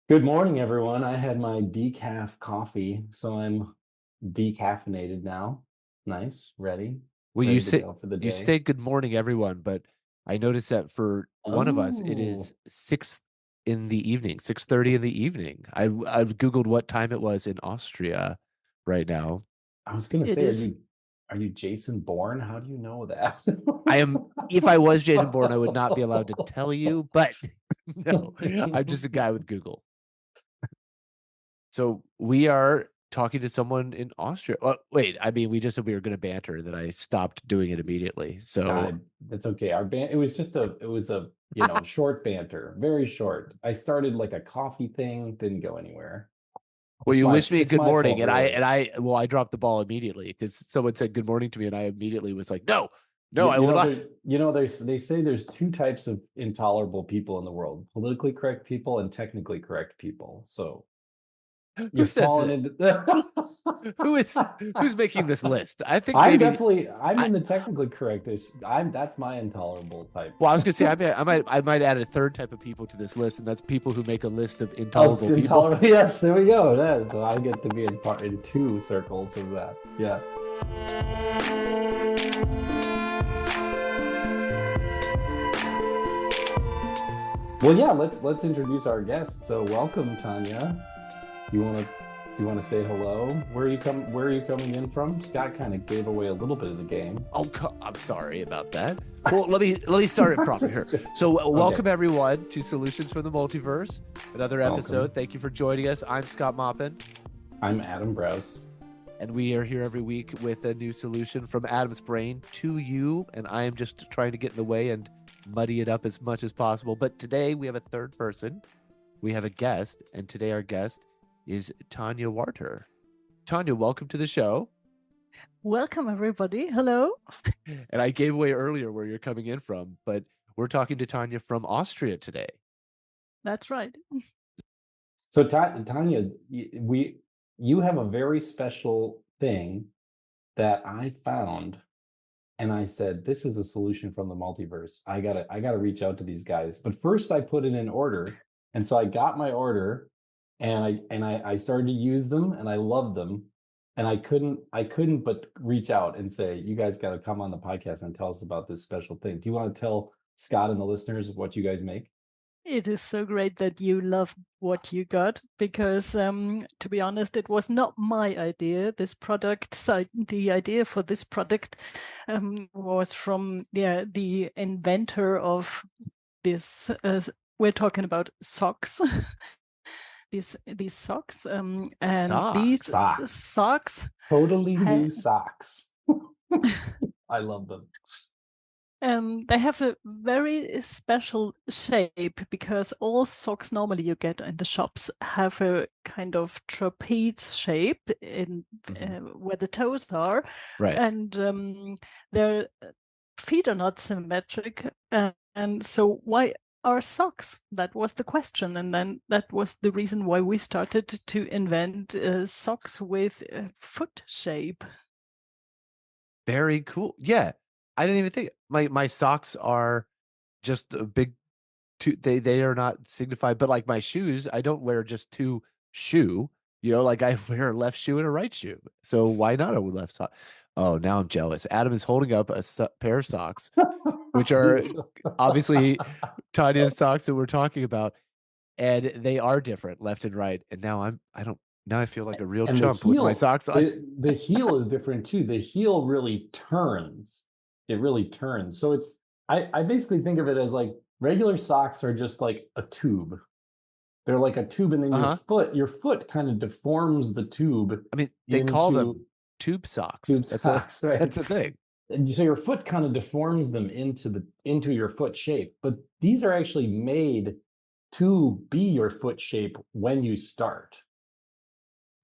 Good morning, everyone. I had my decaf coffee, so I'm decaffeinated now. Nice, Well, ready to go for the you day. say good morning, everyone, but I noticed that for one of us, it Oh, is 6 in the evening, 6:30 in the evening. I've Googled what time it was in Austria right now. I was gonna It say, are is. you Jason Bourne? How do you know that? I am, if I was Jason Bourne, I would not be allowed to tell you, but no, I'm just a guy with Google. So we are talking to someone in Austria. Well, wait, I mean, we just said we were going to banter, and then I stopped doing it immediately. So That's okay. Our band, it was a, short banter, very short. I started like a coffee thing, didn't go anywhere. well, you wish me It's good my morning, fault, and really. I dropped the ball immediately because someone said good morning to me, and I immediately was like, no, no, You, I you will know, not. they say there's two types of intolerable people in the world: politically correct people and technically correct people. So Who you're says falling this? into. Who's making this list? I think I'm maybe definitely I'm I. in the technically correct. I'm That's my intolerable type Well, I was gonna say I might add a third type of people to this list, and that's people who make a list of of intolerable people. intolerable. Yes, there we go. Yeah, so I get to be in two circles of that. Yeah. Well, yeah. Let's introduce our guest. So welcome, Tanya. Do you want to say hello? Where are you coming in from? Scott kind of gave away a little bit of the game. Oh, I'm sorry about that. Well, let me start it proper here. Just So, okay. welcome everyone to Solutions from the Multiverse, another Welcome. episode. Thank you for joining us. I'm Scott Maupin, I'm Adam Browse. and we are here every week with a new solution from Adam's brain to you. And I am just trying to get in the way and muddy it up as much as possible. But today we have a third person. We have a guest, and today our guest is Tanya Warter. Tanya, welcome to the show. Welcome, everybody. Hello. And I gave away earlier where you're coming in from, but we're talking to Tanya from Austria today. That's right. So Tanya, you have a very special thing that I found, and I said, this is a solution from the multiverse. I gotta reach out to these guys. But first I put it in order. And so I got my order and I started to use them and I loved them. And I couldn't but reach out and say, you guys gotta come on the podcast and tell us about this special thing. Do you want to tell Scott and the listeners what you guys make? It is so great that you love what you got because, to be honest, it was not my idea. This product, so the idea for this product was from the inventor of this. We're talking about socks. These socks, and these Socks. Socks. socks Totally ha- new socks. I love them. They have a very special shape because all socks normally you get in the shops have a kind of trapeze shape in where the toes are, Right. and their feet are not symmetric. And so, why are socks? That was the question, and then that was the reason why we started to invent socks with a foot shape. Very cool. Yeah. I didn't even think my socks are just a big two. They are not signified, but like my shoes, I don't wear just two shoe. Like I wear a left shoe and a right shoe. So why not a left sock? Oh, now I'm jealous. Adam is holding up a pair of socks, which are obviously Tanya's socks that we're talking about, and they are different left and right. And now I feel like a real And the chump with my heel, socks on. the heel is different too. The heel really turns. It really turns. So I basically think of it as like regular socks are just like a tube. They're like a tube, and then Uh-huh. your foot kind of deforms the tube I mean, they call into them tube socks. tube That's a socks, right? that's the thing. And so your foot kind of deforms them into your foot shape. But these are actually made to be your foot shape when you start.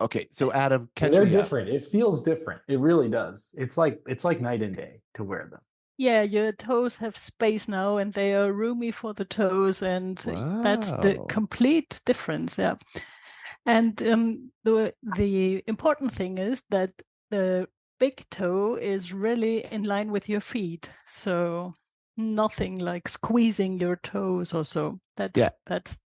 Okay, so Adam, And catch they're me up. different. It feels different. It really does. It's like night and day to wear them. Yeah, your toes have space now and they are roomy for the toes, and that's the Wow. complete difference. Yeah. And the important thing is that the big toe is really in line with your feet. So nothing like squeezing your toes or so. Yeah. That's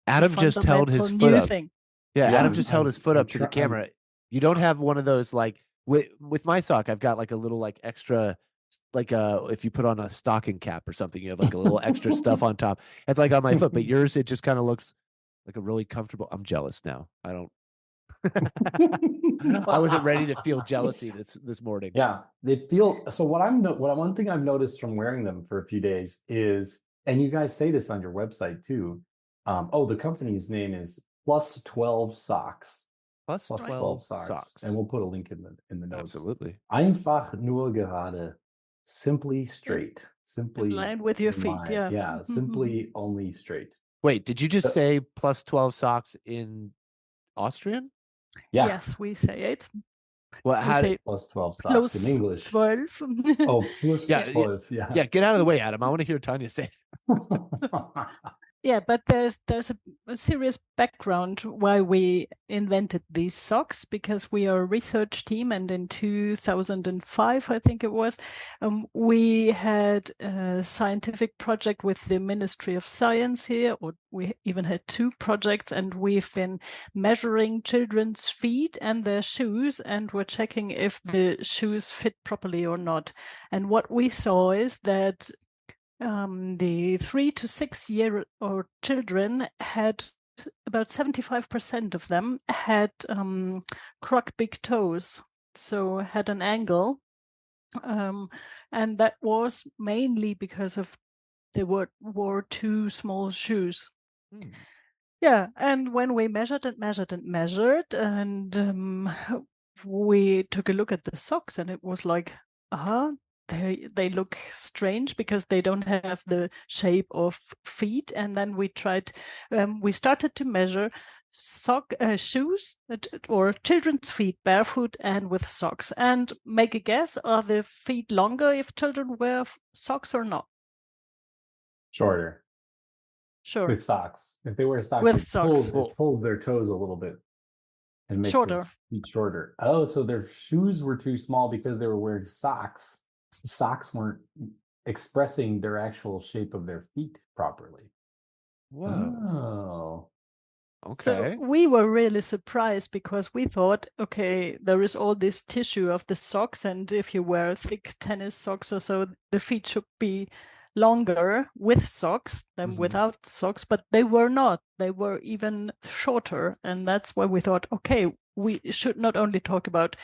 Adam just held his foot new up. thing. Yeah, Yeah, Adam just held his foot I'm up to the try- I'm- camera. You don't have one of those like with my sock. I've got like a little like extra, like if you put on a stocking cap or something, you have like a little extra stuff on top. It's like on my foot, but yours it just kind of looks like a really comfortable. I'm jealous now. I don't. I wasn't ready to feel jealousy this morning. Yeah, they feel so. One thing I've noticed from wearing them for a few days is, and you guys say this on your website too. The company's name is Plus 12 Socks. Plus 12 socks. And we'll put a link in the notes. Absolutely. Einfach nur gerade, simply straight, simply In line with your feet, line. yeah. Simply only straight. Wait, did you just say plus 12 socks in Austrian? Yeah. Yes, we say it. Well, We how say plus 12 socks in English. 12. Oh, plus Yeah, 12. Yeah. Yeah, get out of the way, Adam. I want to hear Tanya say it. Yeah, but there's a serious background why we invented these socks, because we are a research team, and in 2005, I think it was, we had a scientific project with the Ministry of Science here, or we even had 2 projects, and we've been measuring children's feet and their shoes, and we're checking if the shoes fit properly or not. And what we saw is that the 3 to 6 year old children had about 75% of them had croc big toes, so had an angle, and that was mainly because of they wore too small shoes. Yeah, and when we measured and measured and measured, and we took a look at the socks, and it was like, they look strange because they don't have the shape of feet. And then we started to measure shoes or children's feet barefoot and with socks, and make a guess: are the feet longer if children wear socks or not? Shorter. Sure. With socks. If they wear socks, With it socks. pulls their toes a little bit and makes Shorter. their feet shorter. Oh, so their shoes were too small because they were wearing socks. Socks weren't expressing their actual shape of their feet properly. Whoa. Oh. Okay. So we were really surprised, because we thought, okay, there is all this tissue of the socks, and if you wear thick tennis socks or so, the feet should be longer with socks than without socks, but they were not. They were even shorter, and that's why we thought, okay, we should not only talk about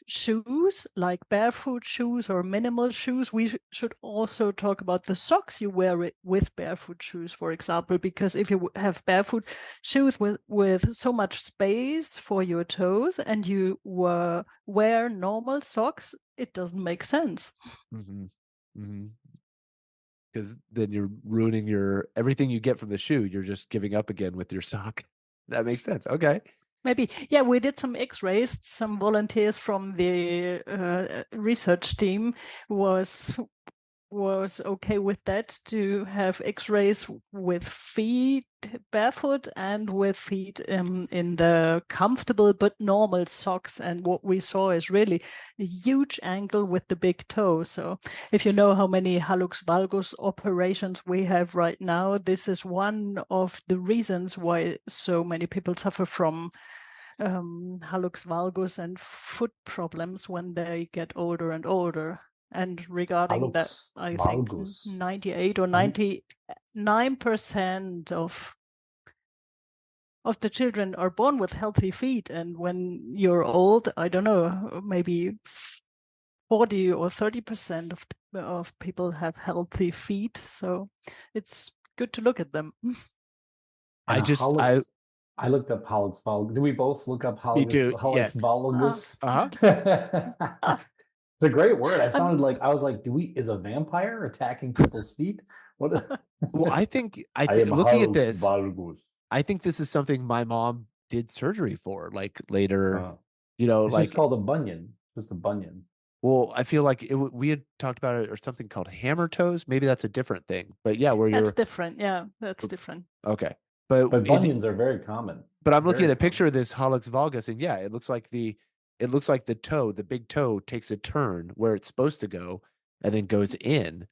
shoes like barefoot shoes or minimal shoes, we should also talk about the socks you wear with barefoot shoes, for example, because if you have barefoot shoes with so much space for your toes and you wear normal socks, it doesn't make sense. Because then you're ruining everything you get from the shoe, you're just giving up again with your sock. That makes sense. Okay. Maybe, yeah, we did some x-rays. Some volunteers from the research team was okay with that, to have x-rays with feet barefoot and with feet in the comfortable but normal socks. And what we saw is really a huge angle with the big toe. So if you know how many hallux valgus operations we have right now, this is one of the reasons why so many people suffer from hallux valgus and foot problems when they get older and older. And regarding that, I think 98 or 99% of the children are born with healthy feet. And when you're old, I don't know, maybe 40 or 30% of people have healthy feet. So it's good to look at them. I looked up hallux valgus. Do we both look up hallux valgus? It's a great word. I was like, is a vampire attacking people's feet? What? Well, I think looking at this, valgus. I think this is something my mom did surgery for, like later, it's like, just called a bunion, just a bunion. Well, I feel like we had talked about it, or something called hammer toes. Maybe that's a different thing, but yeah, that's different. Yeah, that's different. Okay. But bunions are very common. But I'm looking at a picture of this hallux valgus, and yeah, it looks like the toe, the big toe, takes a turn where it's supposed to go and then goes in.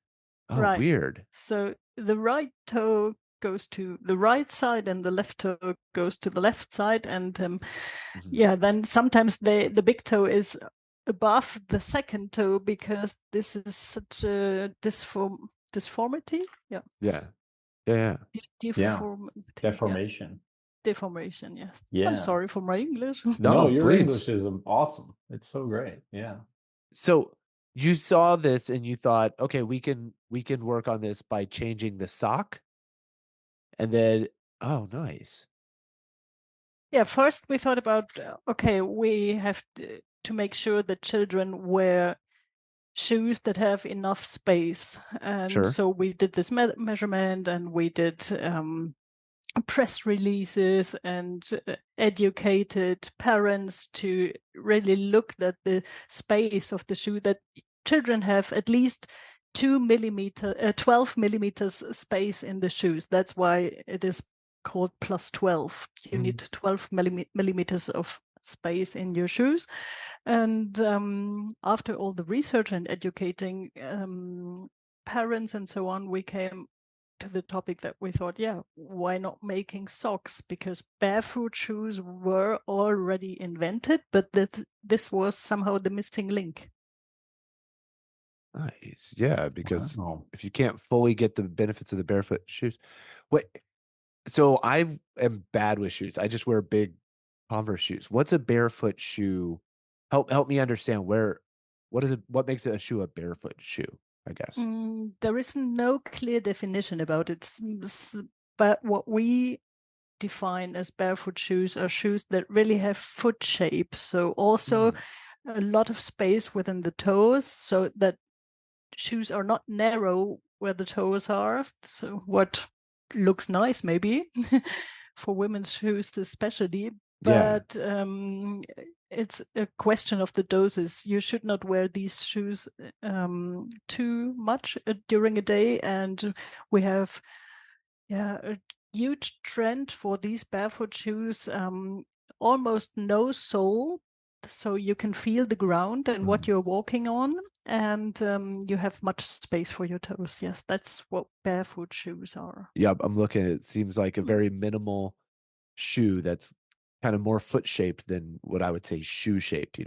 Oh, right. Weird. So the right toe goes to the right side and the left toe goes to the left side. And Mhm. then sometimes the big toe is above the second toe because this is such a deformity. Yeah. Yeah. Yeah. Deformation. Deformation. Yes. Yeah. I'm sorry for my English. No, your please. English is awesome. It's so great. Yeah. So you saw this and you thought, okay, we can work on this by changing the sock. And then, oh, nice. Yeah, first we thought about, okay, we have to make sure that children wear shoes that have enough space. And Sure. so we did this measurement, and we did press releases and educated parents to really look at the space of the shoe, that children have at least 12 millimeters space in the shoes. That's why it is called plus 12. You need 12 millimeters of space in your shoes. And after all the research and educating parents and so on, we came to the topic that we thought, yeah, why not making socks? Because barefoot shoes were already invented, but this was somehow the missing link. Nice. Yeah, because Wow. if you can't fully get the benefits of the barefoot shoes, what? So I am bad with shoes. I just wear big Converse shoes. What's a barefoot shoe? Help me understand what makes a shoe a barefoot shoe, I guess. There is no clear definition about it, but what we define as barefoot shoes are shoes that really have foot shape. So also a lot of space within the toes, so that shoes are not narrow where the toes are. So what looks nice maybe for women's shoes especially, but it's a question of the doses. You should not wear these shoes too much during a day. And we have a huge trend for these barefoot shoes, almost no sole, so you can feel the ground and what you're walking on, and you have much space for your toes. Yes, that's what barefoot shoes are. Yeah, I'm looking. It seems like a very minimal shoe that's kind of more foot shaped than what I would say shoe shaped.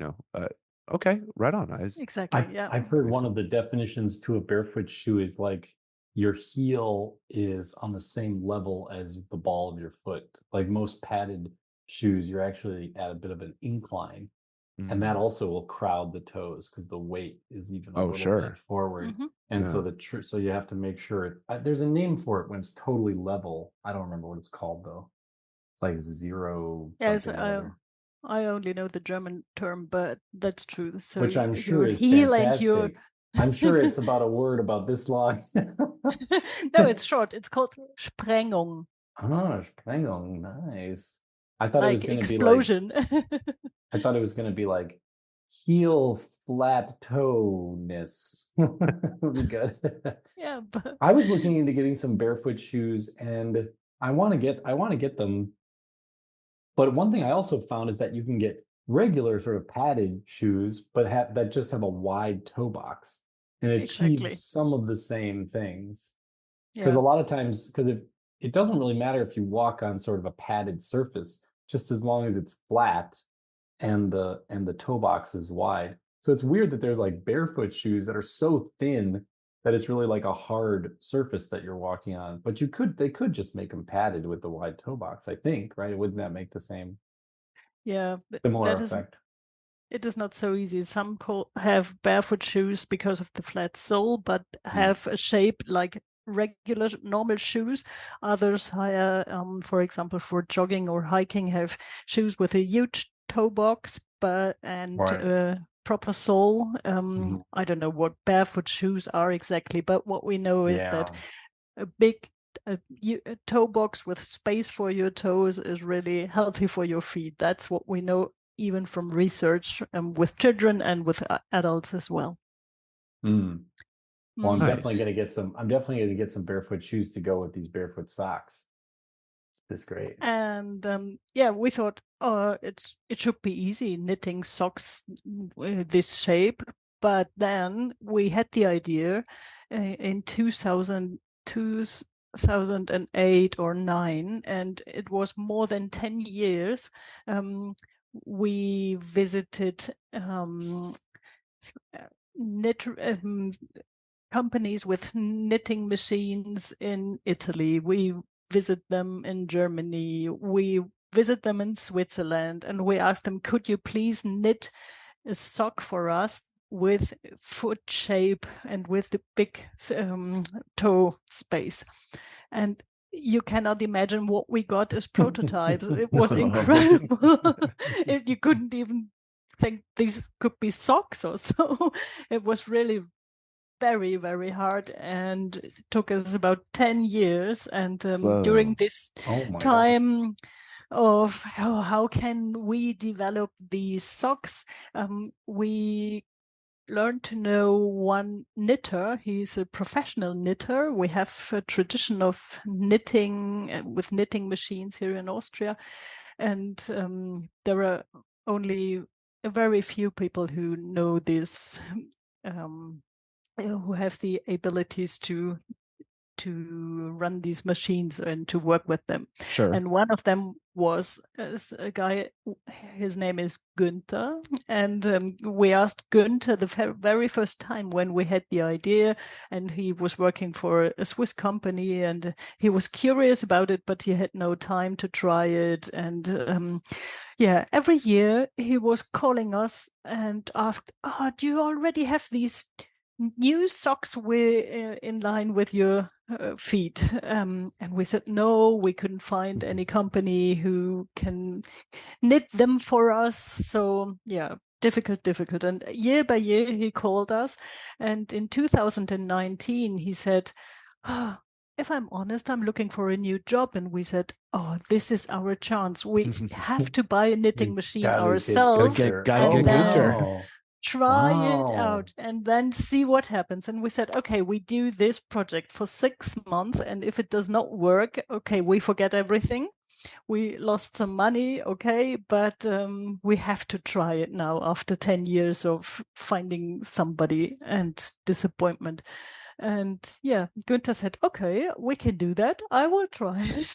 Okay, right on. Exactly. I've heard one of the definitions to a barefoot shoe is like your heel is on the same level as the ball of your foot. Like most padded shoes, you're actually at a bit of an incline. And that also will crowd the toes because the weight is even a little bit forward. And so so you have to make sure there's a name for it when it's totally level. I don't remember what it's called though. It's like zero. Yes, I only know the German term, but that's true. So which I'm sure your is heel fantastic. and your I'm sure it's about a word about this long. No, it's short. It's called Sprengung. Oh, Sprengung, nice. I thought like it was going to be explosion. I thought it was going to be like heel flat toe-ness. Would be good. Yeah, but I was looking into getting some barefoot shoes, and I want to get them. But one thing I also found is that you can get regular sort of padded shoes, but that just have a wide toe box and achieves some of the same things. Because a lot of times, because it doesn't really matter if you walk on sort of a padded surface, just as long as it's flat and the toe box is wide. So it's weird that there's like barefoot shoes that are so thin that it's really like a hard surface that you're walking on. But they could just make them padded with the wide toe box, I think, right? Wouldn't that make the same similar effect? It is not so easy. Some have barefoot shoes because of the flat sole, but have a shape like regular normal shoes. Others hire, for example, for jogging or hiking, have shoes with a huge toe box, and proper sole. I don't know what barefoot shoes are exactly, but what we know is that a big toe box with space for your toes is really healthy for your feet. That's what we know, even from research with children and with adults as well. Well, I'm definitely going to get some. I'm definitely going to get some barefoot shoes to go with these barefoot socks. That's great. And we thought, it should be easy knitting socks this shape. But then we had the idea in 2002 2008 or 9, and it was more than 10 years. We visited companies with knitting machines in Italy. We visit them in Germany. We visit them in Switzerland, and we asked them, could you please knit a sock for us with foot shape and with the big toe space? And you cannot imagine what we got as prototypes. It was incredible. You couldn't even think these could be socks or so. It was really very, very hard, and it took us about 10 years. And during this Oh my God. time of how can we develop these socks, we learned to know one knitter. He's a professional knitter. We have a tradition of knitting with knitting machines here in Austria, and there are only very few people who know this, who have the abilities to run these machines and to work with them. Sure. And one of them was a guy, his name is Gunter. And we asked Gunter the very first time when we had the idea, and he was working for a Swiss company, and he was curious about it, but he had no time to try it. And yeah, every year he was calling us and asked, do you already have these new socks in line with your feet? And we said no, we couldn't find any company who can knit them for us. So yeah, difficult. And year by year he called us, and in 2019 he said, if I'm honest, I'm looking for a new job. And we said, this is our chance. We have to buy a knitting machine ourselves. Gotta get Gunter. Try it out and then see what happens. And we said, okay, we do this project for 6 months, and if it does not work, okay, we forget everything. We lost some money, okay, but we have to try it now after 10 years of finding somebody and disappointment. And yeah, Günther said, okay, we can do that. I will try it.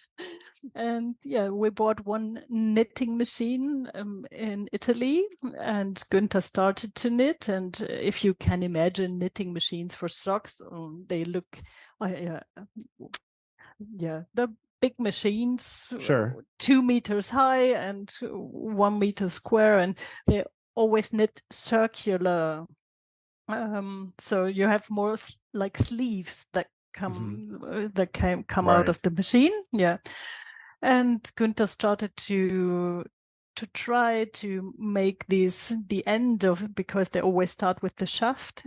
And yeah, we bought one knitting machine in Italy, and Günther started to knit. And if you can imagine knitting machines for socks, they look, the big machines, sure, 2 meters high and 1 meter square, and they always knit circular. So you have more like sleeves that can come out of the machine. Yeah. And Günther started to try to make these the end of, because they always start with the shaft.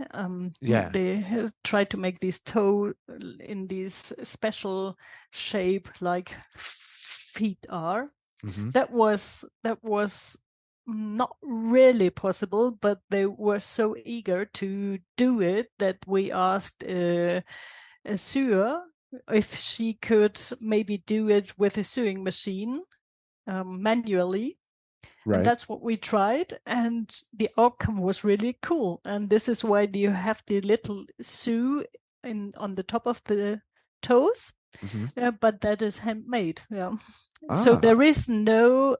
They try to make these toe in these special shape like feet are. That was not really possible, but they were so eager to do it that we asked a sewer if she could maybe do it with a sewing machine manually. Right. And that's what we tried, and the outcome was really cool. And this is why you have the little sew on the top of the toes, but that is handmade. Yeah. So there is no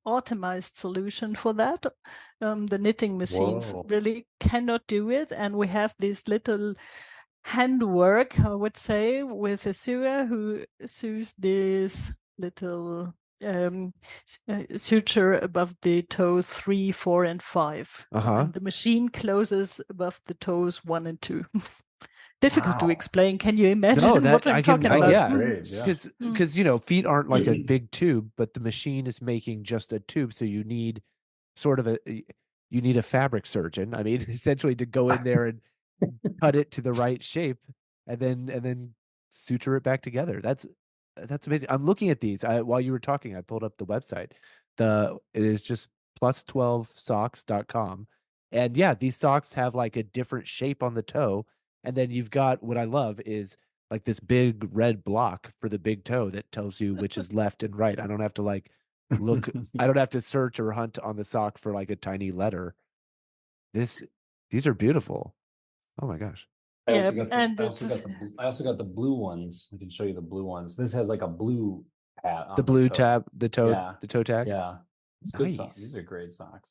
automized solution for that. The knitting machines really cannot do it, and we have this little handwork, I would say, with a sewer who sews this little suture above the toes 3, 4, and 5. And the machine closes above the toes 1 and 2. Difficult to explain. Can you imagine what I'm talking about? Yeah, because feet aren't like a big tube, but the machine is making just a tube, so you need sort of you need a fabric surgeon. I mean, essentially, to go in there and cut it to the right shape, and then suture it back together. That's amazing. I'm looking at these. While you were talking, I pulled up the website. It is just plus12socks.com. And yeah, these socks have like a different shape on the toe. And then you've got, what I love is like this big red block for the big toe that tells you which is left and right. I don't have to like look, I don't have to search or hunt on the sock for like a tiny letter. These are beautiful. Oh my gosh. I Yeah, also got and I also got the blue ones. I can show you the blue ones. This has like a blue hat The on blue toe. tab, the toe tag. Yeah, it's good socks. Nice. These are great socks.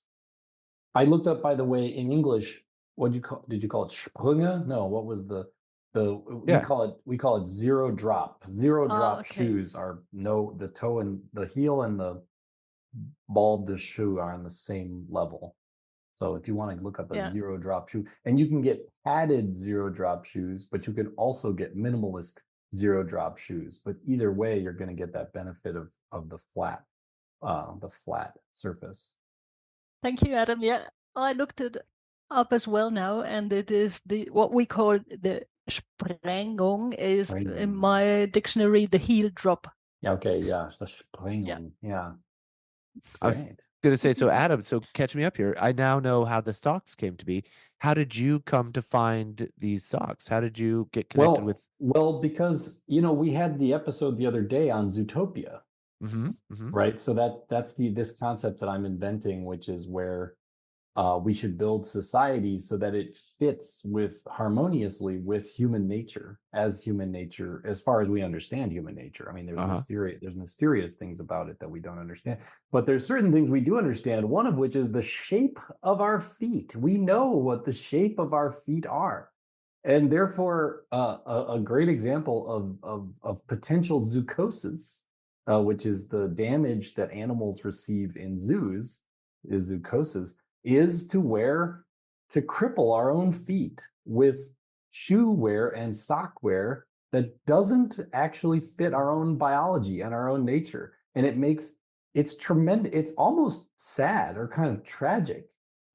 I looked up, by the way, in English. What did you call it? Sprünge? No, what was the Yeah. we call it zero drop. Zero drop okay. shoes are the toe and the heel and the ball of the shoe are on the same level. So if you want to look up a zero drop shoe, and you can get padded zero drop shoes, but you can also get minimalist zero drop shoes. But either way, you're going to get that benefit of the flat surface. Thank you, Adam. Yeah, I looked it up as well now, and it is what we call the Sprengung is in my dictionary the heel drop. Yeah. Okay. Yeah. The Sprengung. Yeah. I was gonna say, so Adam, so catch me up here. I now know how the socks came to be. How did you come to find these socks? How did you get connected with? Well, because we had the episode the other day on Zootopia, right? So that's this concept that I'm inventing, which is where we should build societies so that it fits harmoniously with human nature, as far as we understand human nature. I mean, there's mysterious things about it that we don't understand, but there's certain things we do understand. One of which is the shape of our feet. We know what the shape of our feet are. And therefore, a great example of potential zoochosis, which is the damage that animals receive in zoos, is zoochosis, is to cripple our own feet with shoe wear and sock wear that doesn't actually fit our own biology and our own nature. And it's tremendous. It's almost sad or kind of tragic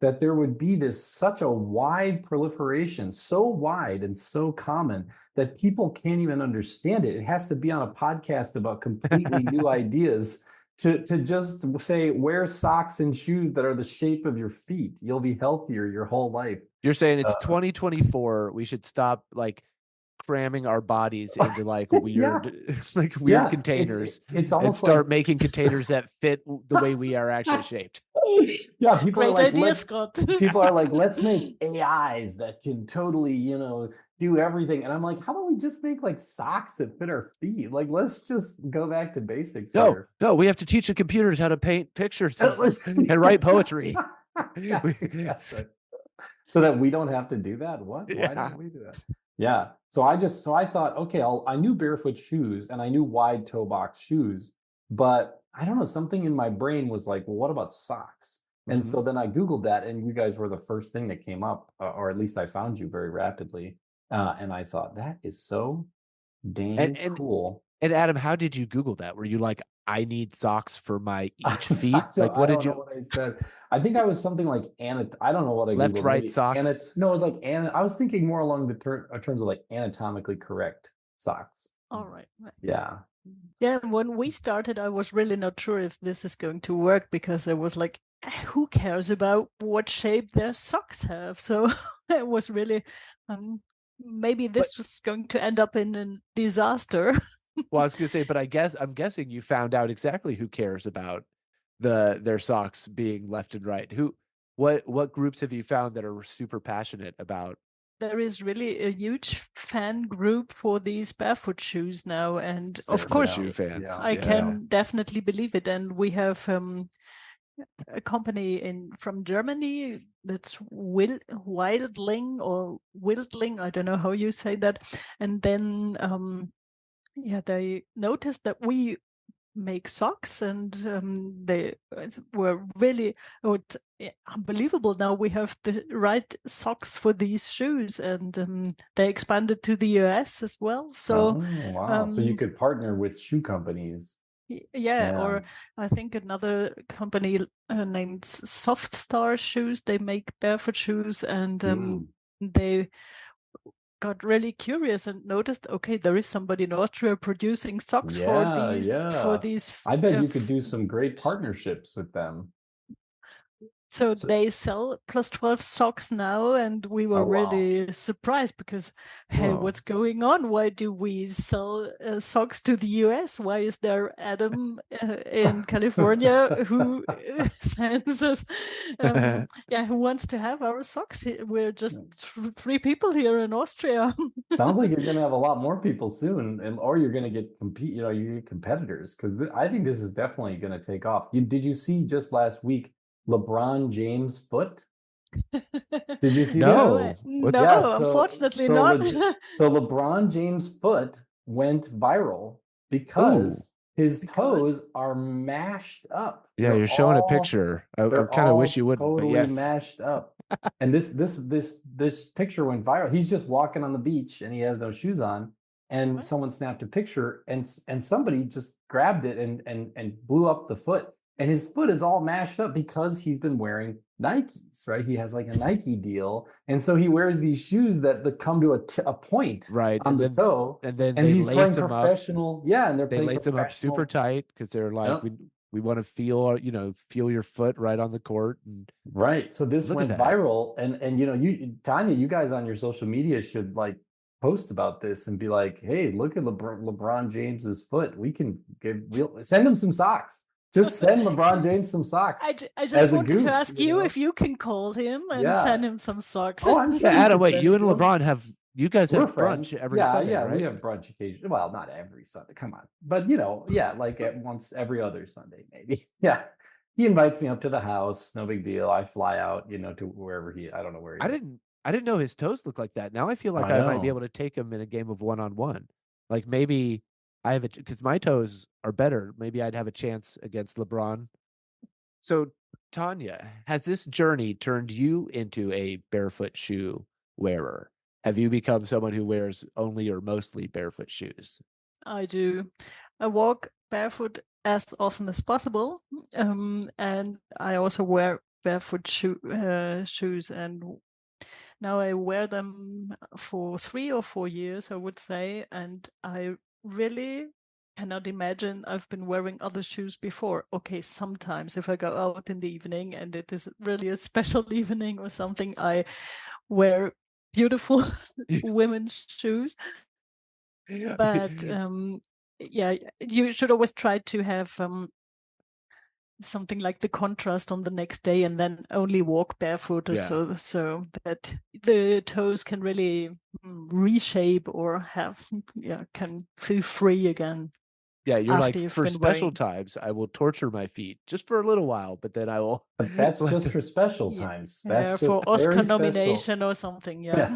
that there would be such a wide proliferation, so wide and so common that people can't even understand it. It has to be on a podcast about completely new ideas to just say, wear socks and shoes that are the shape of your feet. You'll be healthier your whole life. You're saying it's 2024. We should stop cramming our bodies into weird containers. It's almost start making containers that fit the way we are actually shaped. Yeah, people Great are like, idea, Scott. People are like, let's make AIs that can totally, do everything. And I'm like, how about we just make socks that fit our feet? Let's just go back to basics here. No, we have to teach the computers how to paint pictures and write poetry. Yeah, exactly. So that we don't have to do that. What? Why don't we do that? Yeah. So I thought, okay, I knew barefoot shoes and I knew wide toe box shoes, but I don't know, something in my brain was like, well, what about socks? And so then I Googled that, and you guys were the first thing that came up, or at least I found you very rapidly. And I thought, that is so dang cool. And Adam, how did you Google that? Were you like, I need socks for my each feet? What did you? Know what I said. I think I was something like I don't know what I left, Googled. right socks. No, it was like I was thinking more along the terms of anatomically correct socks. All right. Yeah. Yeah. When we started, I was really not sure if this is going to work, because I was like, who cares about what shape their socks have? So it was really maybe this was going to end up in a disaster. Well, I was going to say, but I'm guessing you found out exactly who cares about their socks being left and right. What groups have you found that are super passionate about? There is really a huge fan group for these barefoot shoes now, and of course, shoe fans. I can definitely believe it. And we have a company from Germany that's Wildling or Wildling. I don't know how you say that. And then they noticed that we make socks, and they were really unbelievable. Now we have the right socks for these shoes, and they expanded to the US as well. So wow. So you could partner with shoe companies. Yeah, or I think another company named Soft Star Shoes, they make barefoot shoes, and they got really curious and noticed, okay, there is somebody in Austria producing socks for these. I bet you could do some great partnerships with them. So So- they sell +12 socks now, and we were Oh, wow. really surprised because, hey, Whoa. what's going on? Why do we sell socks to the US? Why is there Adam in California who sends us, who wants to have our socks? We're just three people here in Austria. Sounds like you're going to have a lot more people soon, or you're going to get you get competitors, because I think this is definitely going to take off. Did you see just last week LeBron James' foot? Did you see No. this? No, Yeah, so- unfortunately so not. So LeBron James' foot went viral because his toes are mashed up. Yeah, They're you're showing a all- picture. I They're kind of wish all you wouldn't, but totally yes. mashed up. And this picture went viral. He's just walking on the beach and he has no shoes on. And What? someone snapped a picture, and somebody just grabbed it and blew up the foot. And his foot is all mashed up because he's been wearing Nikes, right? He has like a Nike deal, and so he wears these shoes that come to a point Right. on And the then, toe. and then And they he's lace playing them up. professional. Yeah, and they're They playing lace them up super professional. tight because they're like, Yep. we want to feel, feel your foot right on the court. And Right. So this Look at went that. viral, and you, Tanya, you guys on your social media should like post about this and be like, hey, look at LeBron James's foot. We'll send him some socks. Just send LeBron James some socks. I just as a wanted goof, to ask you you know? if you can call him and Yeah. send him some socks. Oh, I'm sure. yeah, you Adam, could wait, send you it and to him. LeBron you guys We're have friends. brunch every yeah, Sunday, yeah, right? we have brunch occasionally. Well, not every Sunday. Come on, but yeah, like at once every other Sunday, maybe. Yeah, he invites me up to the house. No big deal. I fly out, to wherever I don't know where he is. I didn't know his toes look like that. Now I feel like I I might be know. able to take him in a game of one-on-one. Like maybe I have because my toes are better. Maybe I'd have a chance against LeBron. So Tanya, has this journey turned you into a barefoot shoe wearer? Have you become someone who wears only or mostly barefoot shoes? I do. I walk barefoot as often as possible, and I also wear barefoot shoes. And now I wear them for 3 or 4 years, I would say, and I really cannot imagine I've been wearing other shoes before. Okay, sometimes if I go out in the evening and it is really a special evening or something, I wear beautiful women's shoes. But yeah, you should always try to have something like the contrast on the next day, and then only walk barefoot, or so that the toes can really reshape or can feel free again. Yeah, you're after like, you've for been special wearing. times, I will torture my feet just for a little while, but then I will. But that's let just them- for special Yeah. times. That's For just Oscar very special. nomination or something. Yeah.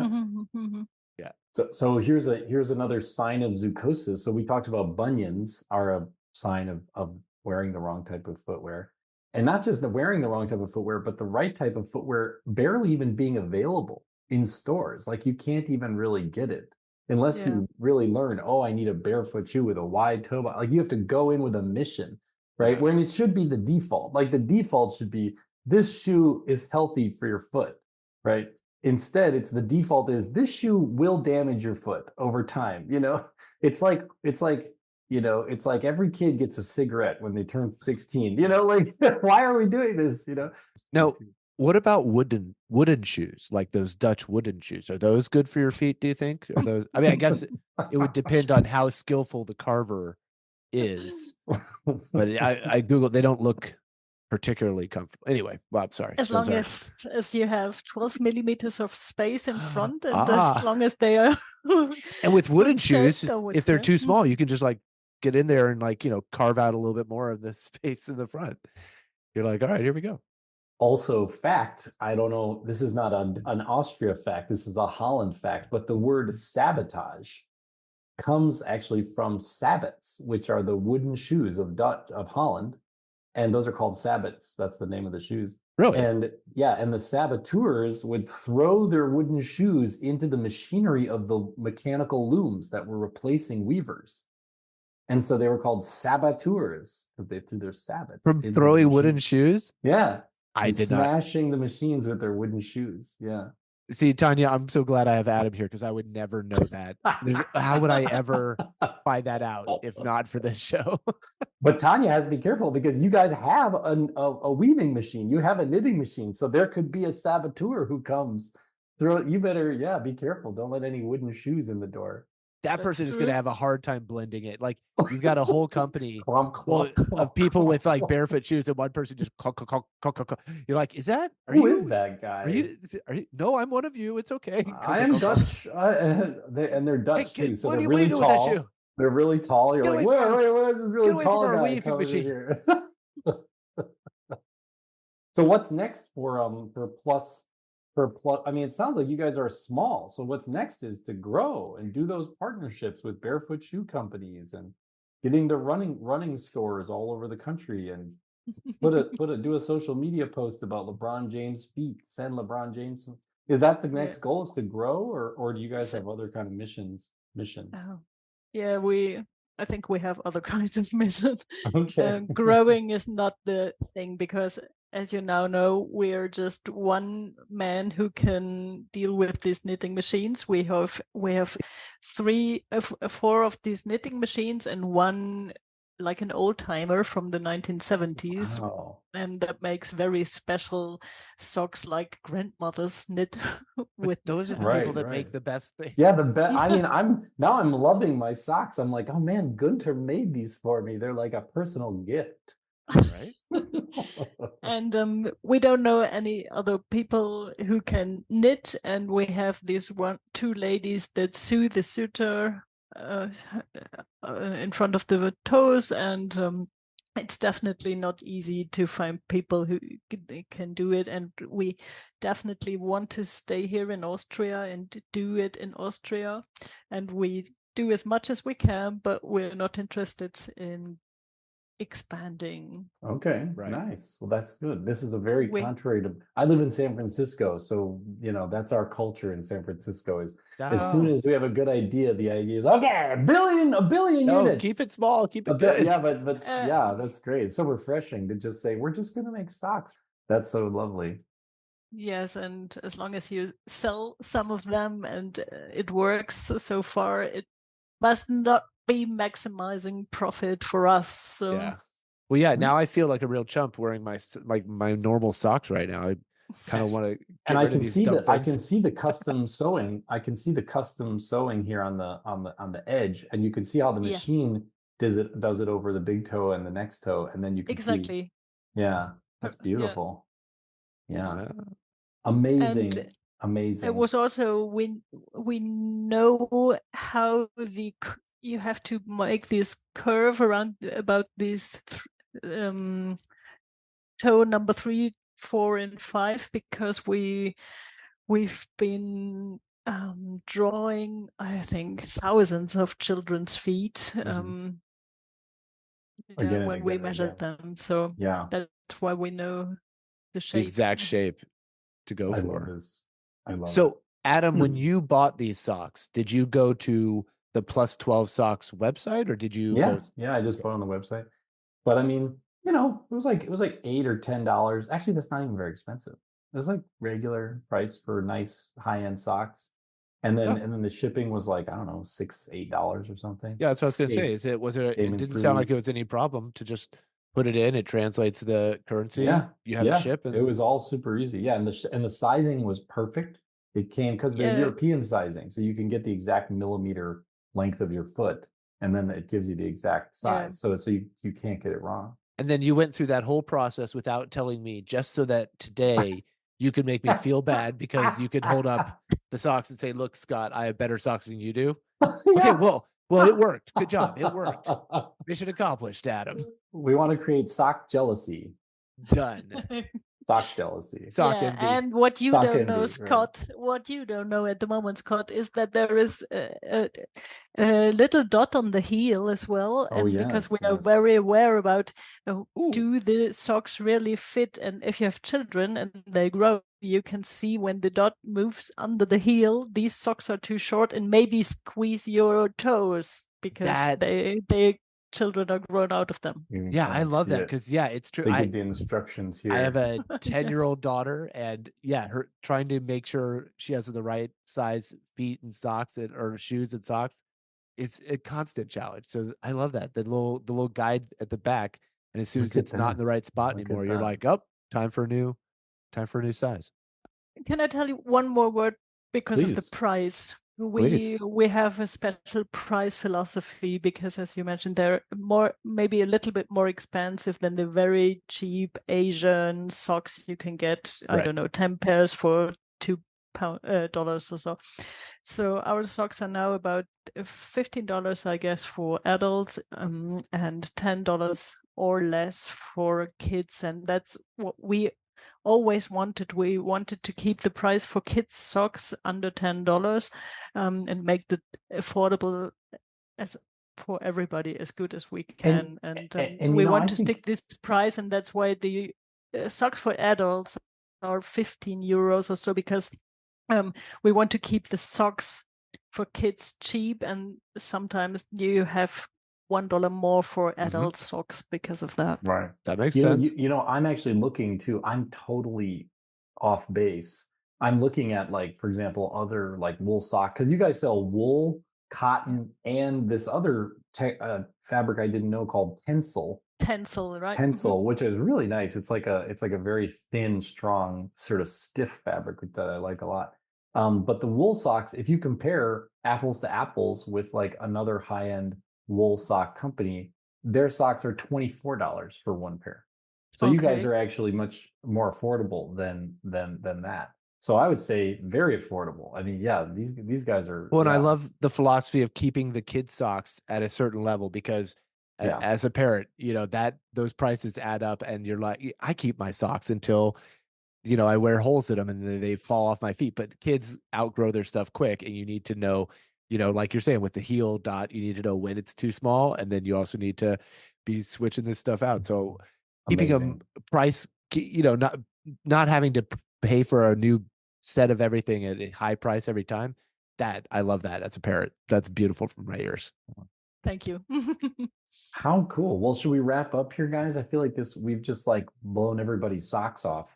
Yeah. So here's another sign of zoochosis. So we talked about bunions are a sign of wearing the wrong type of footwear, and not just wearing the wrong type of footwear, but the right type of footwear barely even being available in stores. Like you can't even really get it unless you really learn. Oh, I need a barefoot shoe with a wide toe. Like you have to go in with a mission, right? Yeah. When it should be the default. Like the default should be this shoe is healthy for your foot, right? Instead, it's the default is this shoe will damage your foot over time. It's like it's like every kid gets a cigarette when they turn 16. Like why are we doing this? Now, what about wooden shoes, like those Dutch wooden shoes? Are those good for your feet, do you think? Are those? I mean, I guess it would depend on how skillful the carver is. But I Googled, they don't look particularly comfortable. Anyway, well, I'm sorry. As So long sorry. as you have 12 millimeters of space in front, and Ah. as long as they are And with wooden good-shaped, shoes, I would if they're say. too small, you can just like get in there and like, carve out a little bit more of the space in the front. You're like, all right, here we go. Also, fact, I don't know, this is not an Austria fact, this is a Holland fact, but the word sabotage comes actually from sabots, which are the wooden shoes of Holland, and those are called sabots. That's the name of the shoes. Really? And the saboteurs would throw their wooden shoes into the machinery of the mechanical looms that were replacing weavers. And so they were called saboteurs because they threw their sabots From into throwing the wooden machine. shoes? Yeah. I And did not. smashing the machines with their wooden shoes. Yeah. See, Tanya, I'm so glad I have Adam here because I would never know that. How would I ever find that out if not for this show? But Tanya has to be careful because you guys have a weaving machine. You have a knitting machine. So there could be a saboteur who comes through. You better, be careful. Don't let any wooden shoes in the door. That That's person is true. going to have a hard time blending it. Like you've got a whole company Clomp, clomp, of people with like barefoot shoes and one person just you're like, is that, Who is that guy? are you, no, I'm one of you. It's okay. I am Dutch. And they're Dutch Hey, too. So what are they're you really doing with that tall. shoe? They're really tall. You're Get like, away from wait, what is this really away from tall our guy weaving coming in machine. here? So what's next for plus? I mean, it sounds like you guys are small. So what's next is to grow and do those partnerships with barefoot shoe companies and getting the running stores all over the country and do a social media post about LeBron James' feet. Send LeBron James. Is that the next goal? Is to grow, or do you guys have other kind of missions? Yeah, I think we have other kinds of missions. Okay. Growing is not the thing because, as you now know, we're just one man who can deal with these knitting machines. We have four of these knitting machines and one like an old timer from the 1970s. Wow. And that makes very special socks like grandmothers knit with. Those are the people that make the best thing. Yeah, the best. I mean, I'm loving my socks. I'm like, oh man, Gunter made these for me. They're like a personal gift. Right. And we don't know any other people who can knit, and we have these two ladies that sew the suture in front of the toes, and it's definitely not easy to find people who can do it, and we definitely want to stay here in Austria and do it in Austria, and we do as much as we can, but we're not interested in expanding. Okay, Right. nice. Well, that's good. This is a very contrary to. I live in San Francisco, so that's our culture in San Francisco. Is as soon as we have a good idea, the idea is okay, a billion units. Keep it small, keep it good. Yeah, but that's great. It's so refreshing to just say we're just gonna make socks. That's so lovely. Yes, and as long as you sell some of them and it works so far, it must not be maximizing profit for us. So yeah. Well, yeah. Now I feel like a real chump wearing my normal socks right now. I kind of want to. And I can see the custom sewing. I can see the custom sewing here on the edge, and you can see how the machine does it over the big toe and the next toe, and then you can see. Yeah, that's beautiful. Yeah. Amazing. And amazing. It was also we know how you have to make this curve around about this toe number 3, 4, and 5 because we've been drawing, I think, thousands of children's feet when we measured them. So that's why we know the shape. The exact shape to go for. Love this. I love so it. Adam, when you bought these socks, did you go to the Plus 12 Socks website or did you go? I just bought on the website. But I mean, it was like $8 or $10. Actually, that's not even very expensive. It was like regular price for nice high-end socks. And then the shipping was like, I don't know, $6, $8 or something. Yeah, that's what I was gonna say. It didn't sound like it was any problem to just put it in, it translates the currency. Yeah. You have to ship, and it was all super easy. Yeah, and the sizing was perfect. It came because they're European sizing, so you can get the exact millimeter length of your foot, and then it gives you the exact size. So you can't get it wrong. And then you went through that whole process without telling me, just so that today you could make me feel bad because you could hold up the socks and say, "Look, Scott, I have better socks than you do." Okay, well, it worked. Good job. It worked. Mission accomplished, Adam. We want to create sock jealousy. Done. Sock jealousy. Sock envy. And what you don't know, Scott, what you don't know at the moment, Scott, is that there is a little dot on the heel as well. And because we are very aware about do the socks really fit? And if you have children and they grow, you can see when the dot moves under the heel, these socks are too short and maybe squeeze your toes because they children are grown out of them. You can Yeah, kinda I love see that it. because it's true. They give the instructions here. I have a 10-year-old daughter, and her trying to make sure she has the right size feet and socks or shoes and socks. It's a constant challenge. So I love that. The little guide at the back. And as soon as Look at it's not in the that. right spot Look at anymore, you're that. like, oh, time for a new size. Can I tell you one more word because of the Please. price? Please. We have a special price philosophy because, as you mentioned, they're maybe a little bit more expensive than the very cheap Asian socks you can get. I Right. don't know, 10 pairs for $2 or so. So our socks are now about $15, I guess, for adults, and $10 or less for kids, and that's what we always wanted. We wanted to keep the price for kids socks under $10, and make it affordable as for everybody as good as we can. And and we you know, I want to think stick this price, and that's why the socks for adults are 15 euros or so, because we want to keep the socks for kids cheap, and sometimes you have $1 more for adult socks because of that. right. That makes You know, sense. I'm actually looking too. I'm totally off base. I'm looking at, like, for example, other like wool sock, because you guys sell wool, cotton, and this other fabric I didn't know called tencel. Tencel, right? Tencel, which is really nice. It's like a very thin, strong, sort of stiff fabric that I like a lot. But the wool socks, if you compare apples to apples with like another high-end wool sock company, their socks are $24 for one pair. So you guys Okay. are actually much more affordable than that. So I would say very affordable. I mean, yeah, these guys are. Well, and I yeah, love the philosophy of keeping the kids' socks at a certain level because yeah, as a parent, that those prices add up, and you're like, I keep my socks until I wear holes in them and they fall off my feet. But kids outgrow their stuff quick, and you need to know, like you're saying with the heel dot, you need to know when it's too small, and then you also need to be switching this stuff out. So keeping amazing. a price, not having to pay for a new set of everything at a high price every time. That I love that as a parent. That's beautiful from my ears. Thank you. How cool. Well, should we wrap up here, guys? I feel like we've just like blown everybody's socks off.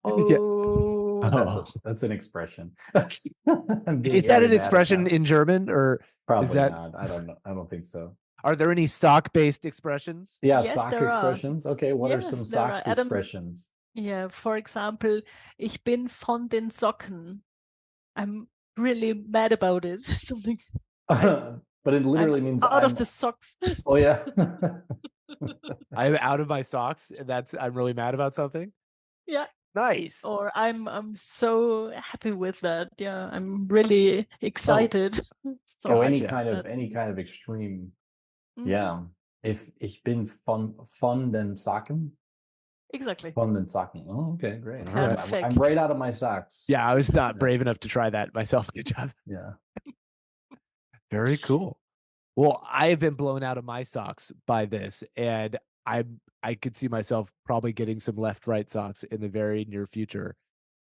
Yeah. Oh, Oh. That's an expression. I'm being Is that an idiomatic expression now. in German, or is Probably that? not. I don't know. I don't think so. Are there any sock-based expressions? Yeah, yes, sock there are. expressions. Okay, what are Yes, some there sock are. Adam, expressions? yeah, for example, ich bin von den Socken. I'm really mad about it. Something. But it I'm literally means out of I'm. the socks. Oh yeah. I'm out of my socks, and I'm really mad about something. Yeah. Nice. Or I'm so happy with that. Yeah, I'm really Oh, excited. oh, Something any Gotcha. kind of that. extreme. Mhm. Yeah. If ich bin von den Socken. Exactly. Von den Socken. Oh, okay, great. All right. I'm Perfect. right out of my socks. Yeah, I was not Yeah. brave enough to try that myself. Good job. Yeah. Very cool. Well, I have been blown out of my socks by this, and I could see myself probably getting some left-right socks in the very near future.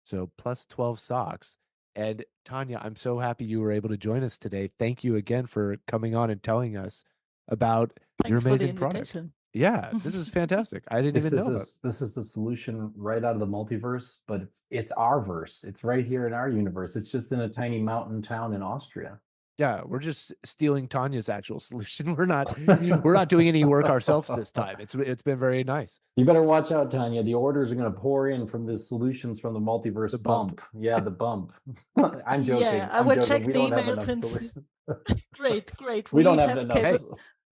So plus 12 socks. And Tanya, I'm so happy you were able to join us today. Thank you again for coming on and telling us about your Thanks for the amazing product. invitation. Yeah, this is fantastic. I didn't even know about. This is the solution right out of the multiverse, but it's our verse. It's right here in our universe. It's just in a tiny mountain town in Austria. Yeah, we're just stealing Tanya's actual solution. We're not doing any work ourselves this time. It's been very nice. You better watch out, Tanya. The orders are going to pour in from the solutions from the multiverse The bump. Yeah, the bump. I'm joking. Yeah, I I'm will joking. check We the don't have email enough since. solutions. Great. We don't have have enough. Hey,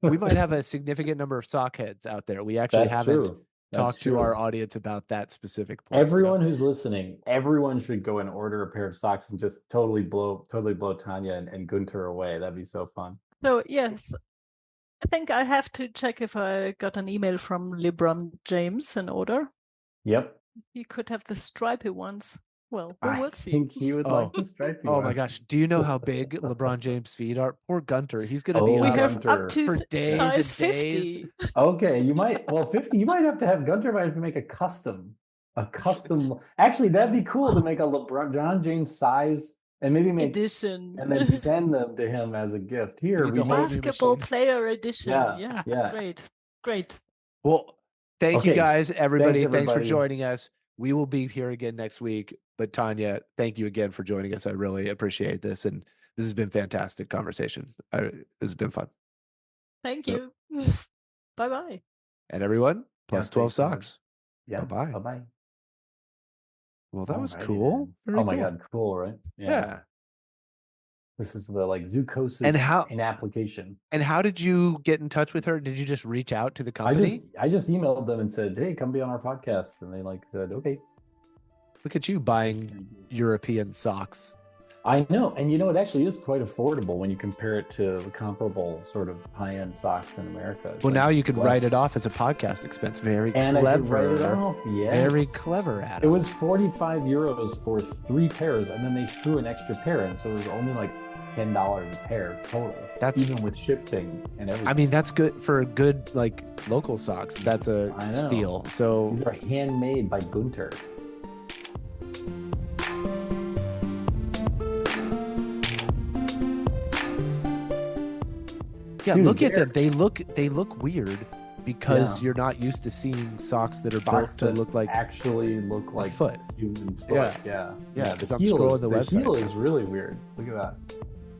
we might have a significant number of sock heads out there. We actually That's haven't true. That's talked to true. our audience about that specific point. Everyone who's listening, everyone should go and order a pair of socks and just totally blow Tanya and Gunter away. That'd be so fun. So yes, I think I have to check if I got an email from LeBron James in order. Yep. He could have the stripy ones. Well, we I will see. think he would like the stripy Oh ones. my gosh. Do you know how big LeBron James' feet are? Poor Gunter. He's going to be We up have up to for days size and days. 50. Okay, you might 50. You might have to have Gunter might have to make a custom. Actually, that'd be cool to make a LeBron James size and maybe make edition. and then send them to him as a gift. Here, needs a we whole made, new Basketball machine. player edition. Yeah, Yeah, yeah. great. Well, thank you Okay. guys, everybody. Thanks for everybody. joining us. We will be here again next week. But Tanya, thank you again for joining us. I really appreciate this, and this has been fantastic conversation. This has been fun. Thank So- you. Bye bye. And everyone, plus Yeah, 12 thanks, everyone. socks. Yeah. Bye-bye. Bye-bye. Well, that was Alrighty cool. then. Very Oh my cool. god, cool, right? Yeah. This is the like zoocosis And how- in application. And how did you get in touch with her? Did you just reach out to the company? I just emailed them and said, "Hey, come be on our podcast," and they like said, "Okay." Look at you buying European socks. I know, and you know, it actually is quite affordable when you compare it to the comparable sort of high-end socks in America. It's Well, like now you can less- write it off as a podcast expense. Very and clever. I could write it off. Yes. Very clever, Adam. It was 45 euros for 3 pairs, and then they threw an extra pair in, so it was only like $10 a pair total. That's- even with shipping and everything. I mean, that's good for a good like local socks. That's a I know. steal. So these are handmade by Gunter. yeah, Dude, look at they're- them. They look weird because Yeah. you're not used to seeing socks that are Socks built to that look like actually look a like foot. human foot. Yeah. Yeah. Yeah, The 'cause I'm heel scrolling is, the the website. heel is really weird. Look at that.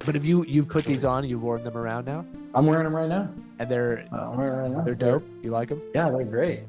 But if you've put these on, you've worn them around now, I'm wearing them right now. and they're I'm wearing them right now. dope. You like them? Yeah, they're great.